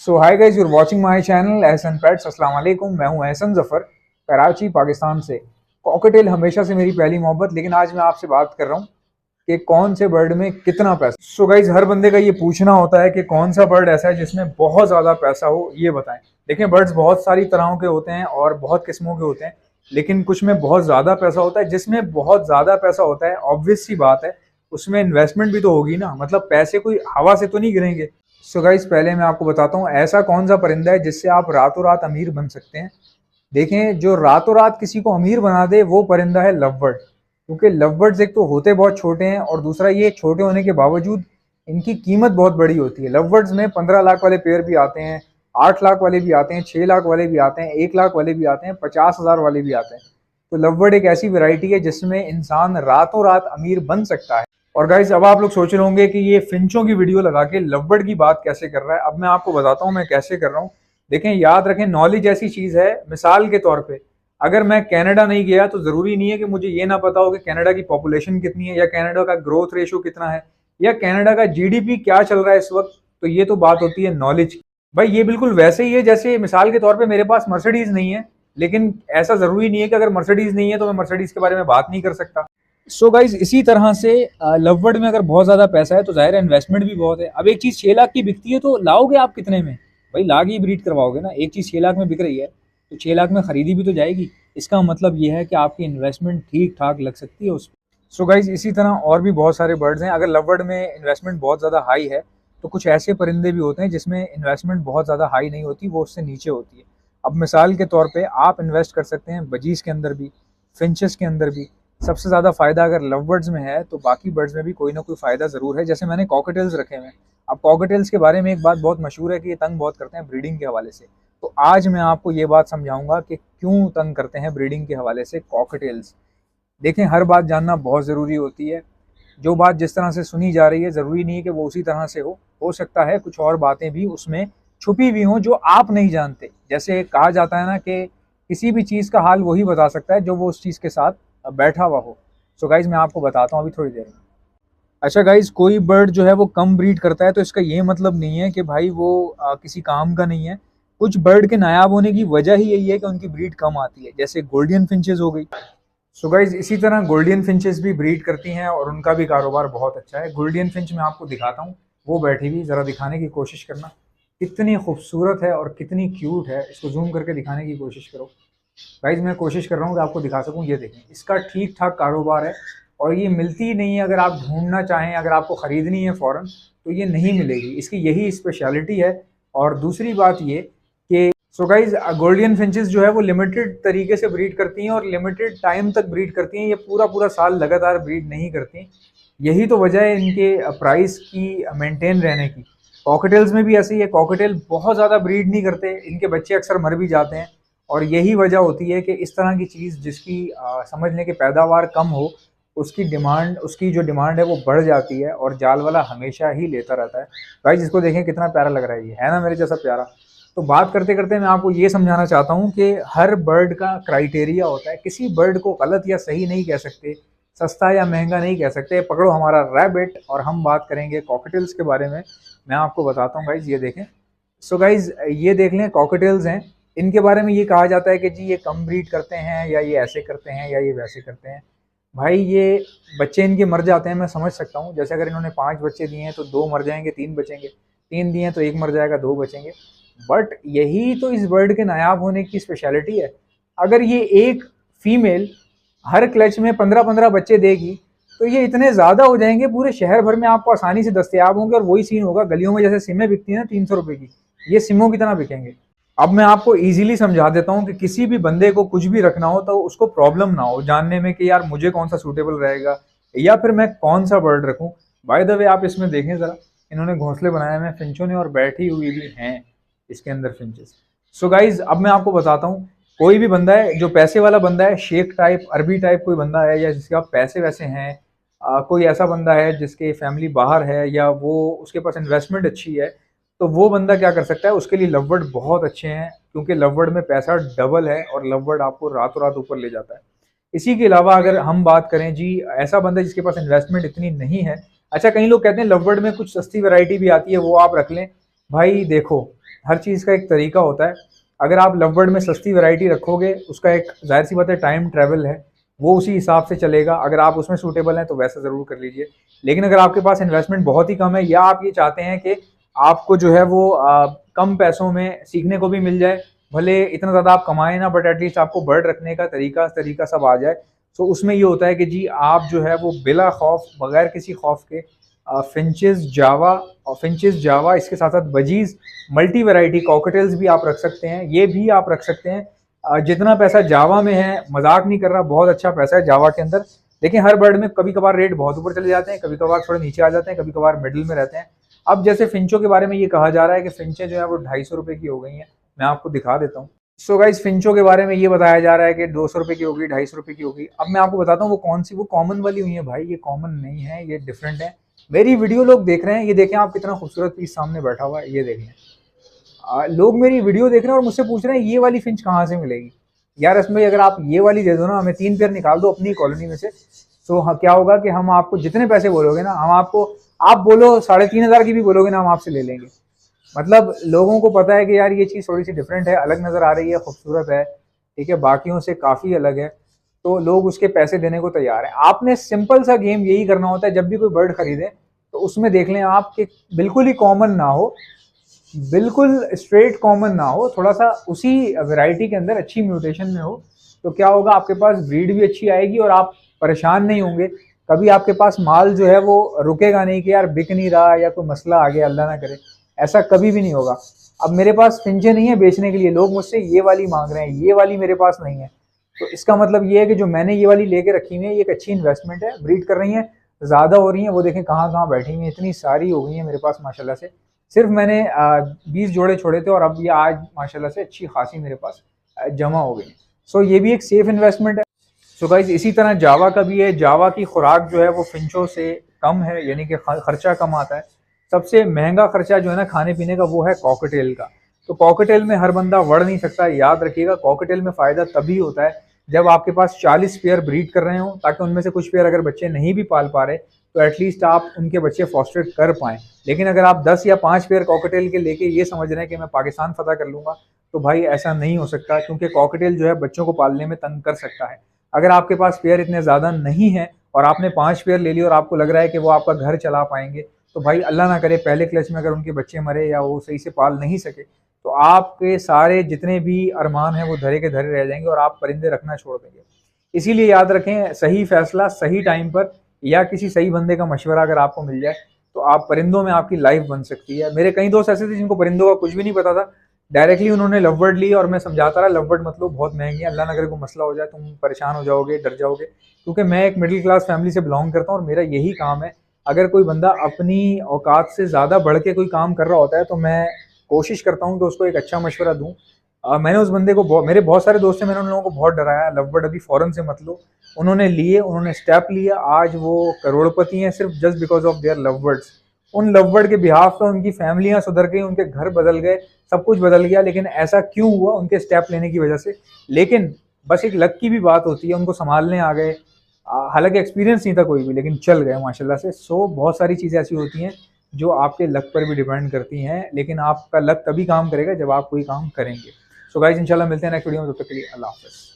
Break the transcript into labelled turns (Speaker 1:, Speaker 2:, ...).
Speaker 1: So hi guys, you're watching my channel Ehsan pets. अस्सलाम वालेकुम। मैं हूं एहसन जफर, कराची पाकिस्तान से। कॉकटेल हमेशा से मेरी पहली मोहब्बत, लेकिन आज मैं आपसे बात कर रहा हूं कि कौन से बर्ड में कितना पैसा। सो गाइस, हर बंदे का ये पूछना होता है कि कौन सा बर्ड ऐसा है जिसमें बहुत ज़्यादा पैसा हो, ये बताएं। देखिए, बर्ड्स बहुत सारी तरहों के होते हैं और बहुत किस्मों के होते हैं, लेकिन कुछ में बहुत ज़्यादा पैसा होता है। जिसमें बहुत ज़्यादा पैसा होता है, ऑब्वियस सी बात है, उसमें इन्वेस्टमेंट भी तो होगी ना, मतलब पैसे कोई हवा से तो नहीं गिरेंगे। सो गाइस, पहले मैं आपको बताता हूँ ऐसा कौन सा परिंदा है जिससे आप रातों रात अमीर बन सकते हैं। देखें, जो रातों रात किसी को अमीर बना दे वो परिंदा है लव बर्ड। क्योंकि लव बर्ड्स एक तो होते बहुत छोटे हैं, और दूसरा ये छोटे होने के बावजूद इनकी कीमत बहुत बड़ी होती है। लव बर्ड्स में 15 लाख वाले पेयर भी आते हैं, 8 लाख वाले भी आते हैं, 6 लाख वाले भी आते हैं, 1 लाख वाले भी आते हैं, 50,000 वाले भी आते हैं। तो लव बर्ड एक ऐसी वैरायटी है जिसमें इंसान रातों रात अमीर बन सकता है। और गाइज, अब आप लोग सोच रहे होंगे कि ये फिंचों की वीडियो लगा के लवबर्ड की बात कैसे कर रहा है। अब मैं आपको बताता हूँ मैं कैसे कर रहा हूँ। देखें, याद रखें, नॉलेज ऐसी चीज है, मिसाल के तौर पे अगर मैं कनाडा नहीं गया तो जरूरी नहीं है कि मुझे ये ना पता हो कि कनाडा की पॉपुलेशन कितनी है, या कनाडा का ग्रोथ रेशियो कितना है, या कनाडा का जीडीपी क्या चल रहा है इस वक्त। तो ये तो बात होती है नॉलेज की। भाई, ये बिल्कुल वैसे ही है जैसे मिसाल के तौर पे मेरे पास मर्सिडीज नहीं है, लेकिन ऐसा जरूरी नहीं है कि अगर मर्सिडीज नहीं है तो मैं मर्सिडीज के बारे में बात नहीं कर सकता। सो गाइज, इसी तरह से लवबर्ड में अगर बहुत ज़्यादा पैसा है तो जाहिर है इन्वेस्टमेंट भी बहुत है। अब एक चीज़ 6 लाख की बिकती है तो लाओगे आप कितने में? भाई, लाख ही ब्रीड करवाओगे ना। एक चीज़ 6 लाख में बिक रही है तो 6 लाख में खरीदी भी तो जाएगी। इसका मतलब ये है कि आपकी इन्वेस्टमेंट ठीक ठाक लग सकती है उस पर। सो गाइज, इसी तरह और भी बहुत सारे बर्ड्स हैं। अगर लवबर्ड में इन्वेस्टमेंट बहुत ज़्यादा हाई है तो कुछ ऐसे परिंदे भी होते हैं जिसमें इन्वेस्टमेंट बहुत ज़्यादा हाई नहीं होती, वो उससे नीचे होती है। अब मिसाल के तौर पर आप इन्वेस्ट कर सकते हैं बजीज़ के अंदर भी, फिंचेस के अंदर भी। सबसे ज़्यादा फ़ायदा अगर लव बर्ड्स में है तो बाकी बर्ड्स में भी कोई ना कोई फ़ायदा ज़रूर है। जैसे मैंने कॉकटेल्स रखे हुए हैं। अब कॉकटेल्स के बारे में एक बात बहुत मशहूर है कि ये तंग बहुत करते हैं ब्रीडिंग के हवाले से। तो आज मैं आपको ये बात समझाऊंगा कि क्यों तंग करते हैं ब्रीडिंग के हवाले से कॉकटेल्स। देखें, हर बात जानना बहुत ज़रूरी होती है। जो बात जिस तरह से सुनी जा रही है ज़रूरी नहीं है कि वो उसी तरह से हो सकता है कुछ और बातें भी उसमें छुपी हुई हों जो आप नहीं जानते। जैसे कहा जाता है ना कि किसी भी चीज़ का हाल वही बता सकता है जो वो उस चीज़ के साथ बैठा हुआ हो। सो गाइज, मैं आपको बताता हूँ अभी थोड़ी देर में। अच्छा गाइज, कोई बर्ड जो है वो कम ब्रीड करता है तो इसका ये मतलब नहीं है कि भाई वो किसी काम का नहीं है। कुछ बर्ड के नायाब होने की वजह ही यही है कि उनकी ब्रीड कम आती है, जैसे गोल्डियन फिंचेस हो गई। सो गाइज, इसी तरह गोल्डियन फिंचेस भी ब्रीड करती हैं और उनका भी कारोबार बहुत अच्छा है। गोल्डियन फिंच मैं आपको दिखाता हूँ, वो बैठी हुई, ज़रा दिखाने की कोशिश करना। कितनी खूबसूरत है और कितनी क्यूट है, इसको जूम करके दिखाने की कोशिश करो। गाइज, मैं कोशिश कर रहा हूँ कि आपको दिखा सकूँ। ये देखें, इसका ठीक ठाक कारोबार है और ये मिलती नहीं है। अगर आप ढूंढना चाहें, अगर आपको ख़रीदनी है फ़ौरन, तो ये नहीं मिलेगी। इसकी यही स्पेशलिटी है। और दूसरी बात ये कि सो गाइज, गोल्डियन फिंचेस जो है वो लिमिटेड तरीके से ब्रीड करती हैं और लिमिटेड टाइम तक ब्रीड करती हैं। ये पूरा पूरा साल लगातार ब्रीड नहीं करती। यही तो वजह है इनके प्राइस की मेंटेन रहने की। कॉकटेल्स में भी ऐसे ही है। कॉकटेल बहुत ज़्यादा ब्रीड नहीं करते, इनके बच्चे अक्सर मर भी जाते हैं। और यही वजह होती है कि इस तरह की चीज़ जिसकी समझ लें कि पैदावार कम हो, उसकी जो डिमांड है वो बढ़ जाती है और जाल वाला हमेशा ही लेता रहता है। भाई, जिसको देखें कितना प्यारा लग रहा है, ये है ना मेरे जैसा प्यारा। तो बात करते करते मैं आपको ये समझाना चाहता हूँ कि हर बर्ड का क्राइटेरिया होता है। किसी बर्ड को गलत या सही नहीं कह सकते, सस्ता या महंगा नहीं कह सकते। पकड़ो हमारा रैबिट और हम बात करेंगे कॉकटेल्स के बारे में। मैं आपको बताता हूँ गाइज, ये देखें। सो गाइज, ये देख लें, कॉकटेल्स हैं। इनके बारे में ये कहा जाता है कि जी ये कम ब्रीड करते हैं, या ये ऐसे करते हैं, या ये वैसे करते हैं। भाई, ये बच्चे इनके मर जाते हैं, मैं समझ सकता हूँ। जैसे अगर इन्होंने 5 बच्चे दिए हैं तो 2 मर जाएंगे, 3 बचेंगे। 3 दिए हैं तो 1 मर जाएगा, 2 बचेंगे। बट यही तो इस बर्ड के नायाब होने की स्पेशलिटी है। अगर ये एक फीमेल हर क्लच में 15-15 बच्चे देगी तो ये इतने ज़्यादा हो जाएंगे, पूरे शहर भर में आपको आसानी से दस्तयाब होंगे। और वही सीन होगा गलियों में, जैसे सिमें बिकती हैं ना 300 रुपये की, ये सिमों की तरह बिकेंगे। अब मैं आपको इजीली समझा देता हूँ कि किसी भी बंदे को कुछ भी रखना हो तो उसको प्रॉब्लम ना हो जानने में कि यार मुझे कौन सा सूटेबल रहेगा या फिर मैं कौन सा बर्ड रखूँ। बाय द वे, आप इसमें देखें ज़रा, इन्होंने घोंसले बनाए हुए हैं फिंचों ने और बैठी हुई भी हैं इसके अंदर फिंचेस। सो गाइज, अब मैं आपको बताता हूँ, कोई भी बंदा है जो पैसे वाला बंदा है, शेख टाइप, अरबी टाइप कोई बंदा है, या जिसके पास पैसे वैसे हैं, कोई ऐसा बंदा है जिसके फैमिली बाहर है, या वो उसके पास इन्वेस्टमेंट अच्छी है, तो वो बंदा क्या कर सकता है, उसके लिए लवबर्ड बहुत अच्छे हैं। क्योंकि लवबर्ड में पैसा डबल है और लवबर्ड आपको रातों रात ऊपर ले जाता है। इसी के अलावा अगर हम बात करें जी, ऐसा बंदा जिसके पास इन्वेस्टमेंट इतनी नहीं है। अच्छा, कई लोग कहते हैं लवबर्ड में कुछ सस्ती वैरायटी भी आती है, वो आप रख लें। भाई देखो, हर चीज़ का एक तरीका होता है। अगर आप लव बर्ड में सस्ती वैरायटी रखोगे, उसका एक ज़ाहिर सी बात है टाइम ट्रैवल है, वो उसी हिसाब से चलेगा। अगर आप उसमें सूटेबल हैं तो वैसा ज़रूर कर लीजिए। लेकिन अगर आपके पास इन्वेस्टमेंट बहुत ही कम है, या आप ये चाहते हैं कि आपको जो है वो कम पैसों में सीखने को भी मिल जाए, भले इतना ज़्यादा आप कमाएं ना, बट एटलीस्ट आपको बर्ड रखने का तरीका सब आ जाए, तो उसमें ये होता है कि जी आप जो है वो बिला खौफ, बगैर किसी खौफ के फिंचेस जावा इसके साथ साथ बजीज मल्टी वैरायटी कॉकटेल्स भी आप रख सकते हैं। ये भी आप रख सकते हैं। जितना पैसा जावा में है, मजाक नहीं कर रहा, बहुत अच्छा पैसा है जावा के अंदर। लेकिन हर बर्ड में कभी कभार रेट बहुत ऊपर चले जाते हैं, कभी कभार थोड़े नीचे आ जाते हैं, कभी कभार मिडिल में रहते हैं। अब जैसे फिंचों के बारे में ये कहा जा रहा है कि फिंचें जो है वो 250 रुपये की हो गई हैं। मैं आपको दिखा देता हूँ। सो गाइस, फिंचों के बारे में ये बताया जा रहा है कि 200 रुपये की होगी, 250 रुपये की होगी। अब मैं आपको बताता हूँ वो कौन सी, वो कॉमन वाली हुई है भाई, ये कॉमन नहीं है, ये डिफरेंट है। मेरी वीडियो लोग देख रहे हैं, ये देखें आप कितना खूबसूरत पीस सामने बैठा हुआ है, ये देखें। लोग मेरी वीडियो देख रहे हैं और मुझसे पूछ रहे हैं ये वाली फिंच कहाँ से मिलेगी। यार इसमें अगर आप ये वाली दे दो ना, हमें 3 पेयर निकाल दो अपनी कॉलोनी में से, तो क्या होगा कि हम आपको जितने पैसे बोलोगे ना, हम आपको, आप बोलो 3,500 की भी बोलोगे ना, हम आपसे ले लेंगे। मतलब लोगों को पता है कि यार ये चीज़ थोड़ी सी डिफरेंट है, अलग नज़र आ रही है, खूबसूरत है, ठीक है, बाकियों से काफ़ी अलग है, तो लोग उसके पैसे देने को तैयार हैं। आपने सिंपल सा गेम यही करना होता है, जब भी कोई बर्ड खरीदे तो उसमें देख लें आप कि बिल्कुल ही कॉमन ना हो, बिल्कुल स्ट्रेट कॉमन ना हो, थोड़ा सा उसी वैरायटी के अंदर अच्छी म्यूटेशन में हो। तो क्या होगा, आपके पास ब्रीड भी अच्छी आएगी और आप परेशान नहीं होंगे। कभी आपके पास माल जो है वो रुकेगा नहीं कि यार बिक नहीं रहा या कोई मसला आ गया, अल्लाह ना करे, ऐसा कभी भी नहीं होगा। अब मेरे पास फिंचे नहीं है बेचने के लिए, लोग मुझसे ये वाली मांग रहे हैं, ये वाली मेरे पास नहीं है, तो इसका मतलब ये है कि जो मैंने ये वाली लेके रखी हुई है, ये एक अच्छी इन्वेस्टमेंट है। ब्रीड कर रही हैं, ज़्यादा हो रही हैं, वो देखें कहाँ कहाँ बैठी हुई हैं, इतनी सारी हो गई हैं मेरे पास माशाल्लाह से। सिर्फ मैंने 20 जोड़े छोड़े थे और अब ये आज माशाल्लाह से अच्छी खासी मेरे पास जमा हो गई। सो ये भी एक सेफ इन्वेस्टमेंट है। सो गाइस, इसी तरह जावा का भी है। जावा की खुराक जो है वो फिंचों से कम है, यानी कि खर्चा कम आता है। सबसे महंगा खर्चा जो है ना खाने पीने का, वो है कॉकटेल का। तो कॉकटेल में हर बंदा बढ़ नहीं सकता, याद रखिएगा। कॉकटेल में फ़ायदा तभी होता है जब आपके पास 40 पेयर ब्रीड कर रहे हो, ताकि उनमें से कुछ पेयर अगर बच्चे नहीं भी पाल पा रहे तो एटलीस्ट आप उनके बच्चे फॉस्टर कर पाएँ। लेकिन अगर आप 10 या 5 पेयर कॉकटेल के लेके ये समझ रहे हैं कि मैं पाकिस्तान फतह कर लूँगा, तो भाई ऐसा नहीं हो सकता, क्योंकि कॉकटेल जो है बच्चों को पालने में तंग कर सकता है। अगर आपके पास पेयर इतने ज़्यादा नहीं है और आपने 5 पेयर ले लिए और आपको लग रहा है कि वो आपका घर चला पाएंगे, तो भाई अल्लाह ना करे पहले क्लच में अगर उनके बच्चे मरे या वो सही से पाल नहीं सके, तो आपके सारे जितने भी अरमान हैं वो धरे के धरे रह जाएंगे और आप परिंदे रखना छोड़ देंगे। इसीलिए याद रखें, सही फैसला सही टाइम पर या किसी सही बंदे का मशवरा अगर आपको मिल जाए तो आप परिंदों में आपकी लाइफ बन सकती है। मेरे कई दोस्त ऐसे थे जिनको परिंदों का कुछ भी नहीं पता था, डायरेक्टली उन्होंने लव बर्ड ली और मैं समझाता रहा लव बर्ड मतलब बहुत महंगी है, अल्लाह ना करे कोई मसला हो जाए तुम परेशान हो जाओगे, डर जाओगे। क्योंकि मैं एक मिडिल क्लास फैमिली से बिलोंग करता हूँ और मेरा यही काम है। अगर कोई बंदा अपनी औकात से ज़्यादा बढ़ के कोई काम कर रहा होता है तो मैं कोशिश करता हूँ कि उसको एक अच्छा मशवरा दूँ। मैंने उस बंदे को मेरे बहुत सारे दोस्त हैं, मैंने उन लोगों को बहुत डराया, लव बर्ड अभी फ़ौरन से मत लो। उन्होंने लिए, उन्होंने स्टेप लिया, आज वो करोड़पति हैं सिर्फ just because of their love birds. उन लव बर्ड के बिहाफ पे उनकी फैमिलियां सुधर गई, उनके घर बदल गए, सब कुछ बदल गया। लेकिन ऐसा क्यों हुआ? उनके स्टेप लेने की वजह से। लेकिन बस एक लक की भी बात होती है, उनको संभालने आ गए। हालांकि एक्सपीरियंस नहीं था कोई भी, लेकिन चल गए माशाल्लाह से। सो बहुत सारी चीज़ें ऐसी होती हैं जो आपके लक पर भी डिपेंड करती हैं, लेकिन आपका लक तभी काम करेगा जब आप कोई काम करेंगे। सो गाइस, इंशाल्लाह मिलते हैं नेक्स्ट वीडियो में, तब तक के लिए अल्लाह हाफ़िज़।